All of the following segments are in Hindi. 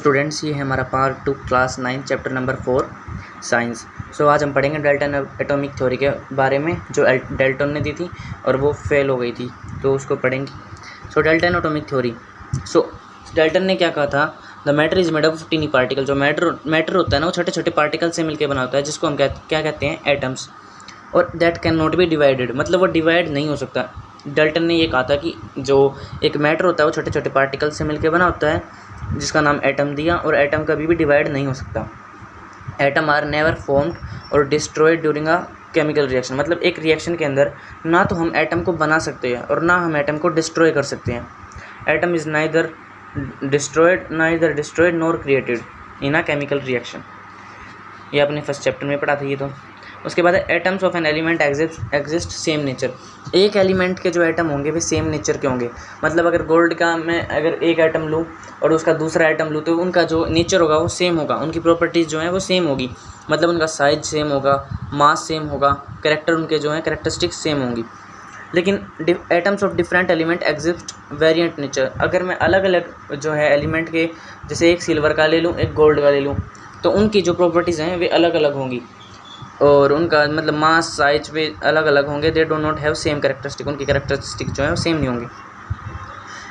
स्टूडेंट्स, ये है हमारा part 2 class 9 chapter number 4 science. आज हम पढ़ेंगे डाल्टन एटॉमिक थ्योरी के बारे में जो डाल्टन ने दी थी और वो फेल हो गई थी, तो उसको पढ़ेंगे। Dalton atomic theory. डाल्टन ने क्या कहा था? The matter is made of tiny particle. जो मैटर होता है ना, वो छोटे छोटे पार्टिकल से मिलकर बना होता है, जिसको हम क्या कहते हैं? एटम्स। और that can not be divided, मतलब वो डिवाइड नहीं हो सकता। डाल्टन ने ये कहा था कि जो एक मैटर होता है वो छोटे छोटे पार्टिकल से मिलकर बना होता है, जिसका नाम एटम दिया, और एटम कभी भी डिवाइड नहीं हो सकता। एटम आर नेवर फॉर्म्ड और destroyed during a chemical reaction. मतलब एक रिएक्शन के अंदर ना तो हम एटम को बना सकते हैं और ना हम एटम को डिस्ट्रॉय कर सकते हैं। Atom is neither destroyed nor created in a chemical reaction. ये अपने फर्स्ट चैप्टर में पढ़ा था ये तो। उसके बाद atoms of an element exist same nature. एक एलिमेंट के जो एटम होंगे वे सेम नेचर के होंगे। मतलब अगर गोल्ड का मैं अगर एक एटम लूँ और उसका दूसरा एटम लूँ तो उनका जो नेचर होगा वो सेम होगा, उनकी प्रॉपर्टीज़ जो हैं वो सेम होगी। मतलब उनका साइज सेम होगा, मास सेम होगा, कैरेक्टर उनके जो हैं कैरेक्टरिस्टिक्स सेम होंगी। लेकिन atoms of different element exist variant nature. अगर मैं अलग अलग जो है एलिमेंट के, जैसे एक सिल्वर का ले लूँ, एक गोल्ड का ले लूँ, तो उनकी जो प्रॉपर्टीज़ हैं वे अलग अलग होंगी और उनका मतलब मास साइज वे अलग अलग होंगे। They do not have same characteristic, उनकी कैरेक्टरिस्टिक जो है वो सेम नहीं होंगी।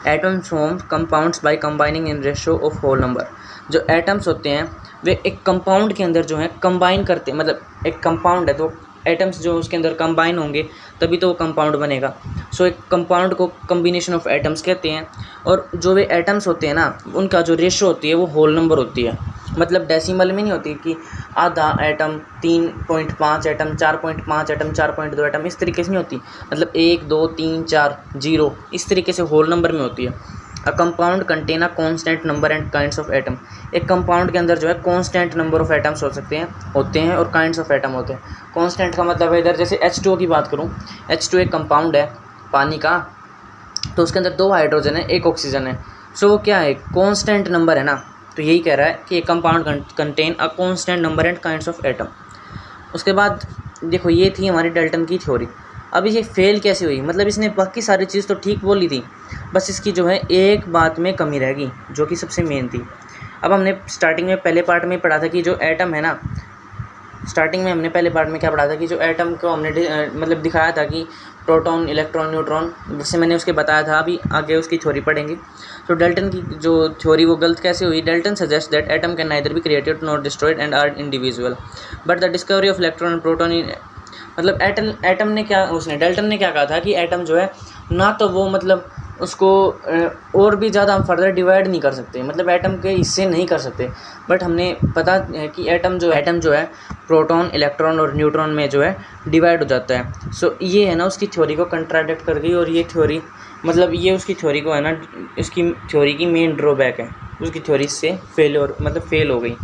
Atoms form compounds by combining in ratio of whole number. जो एटम्स होते हैं वे एक कंपाउंड के अंदर जो है कंबाइन करते हैं। मतलब एक कंपाउंड है तो एटम्स जो उसके अंदर कंबाइन होंगे तभी तो वो कंपाउंड बनेगा। एक कंपाउंड को कम्बिनेशन ऑफ एटम्स कहते हैं। और जो वे एटम्स होते हैं ना, उनका जो रेशो होती है वो होल नंबर होती है। मतलब डेसिमल में नहीं होती कि आधा एटम, 3.5 एटम, 4.5 एटम, 4.2 एटम, इस तरीके से नहीं होती। मतलब 1 2 3 4 0 इस तरीके से होल नंबर में होती है। A compound contain a constant number and kinds of atom. एक कंपाउंड के अंदर जो है कॉन्स्टेंट नंबर ऑफ एटम्स होते हैं और काइंड्स ऑफ एटम होते हैं। कॉन्स्टेंट का मतलब है, इधर जैसे H2O की बात करूँ, H2 एक कंपाउंड है पानी का, तो उसके अंदर 2 हाइड्रोजन है, 1 ऑक्सीजन है। वो क्या है? कॉन्स्टेंट नंबर है ना। तो यही कह रहा है कि एक compound contain a constant number and kinds of atom. उसके बाद देखो, ये थी हमारी डाल्टन की थ्योरी। अब ये फेल कैसे हुई? मतलब इसने बाकी सारी चीज़ तो ठीक बोली थी, बस इसकी जो है एक बात में कमी रह गई, जो कि सबसे मेन थी। अब हमने स्टार्टिंग में पहले पार्ट में पढ़ा था कि जो एटम है ना, स्टार्टिंग में हमने पहले पार्ट में क्या पढ़ा था कि जो एटम को हमने मतलब दिखाया था कि प्रोटॉन, इलेक्ट्रॉन, न्यूट्रॉन, जैसे मैंने उसके बताया था। अभी आगे उसकी थ्योरी पढ़ेंगे। डाल्टन की जो थ्योरी वो गलत कैसे हुई? Dalton suggest that atom can neither be created not destroyed and are individual but the discovery of electron and proton in. मतलब डाल्टन ने क्या कहा था कि एटम जो है ना तो वो मतलब उसको और भी ज़्यादा हम फर्दर डिवाइड नहीं कर सकते, मतलब एटम के हिस्से नहीं कर सकते। बट हमने पता है कि एटम जो है प्रोटॉन, इलेक्ट्रॉन और न्यूट्रॉन में जो है डिवाइड हो जाता है। ये है ना उसकी थ्योरी को कंट्राडिक्ट कर गई। और ये थ्योरी मतलब ये उसकी थ्योरी को है ना, उसकी थ्योरी की मेन ड्रॉबैक है। उसकी थ्योरी से फेल हो गई।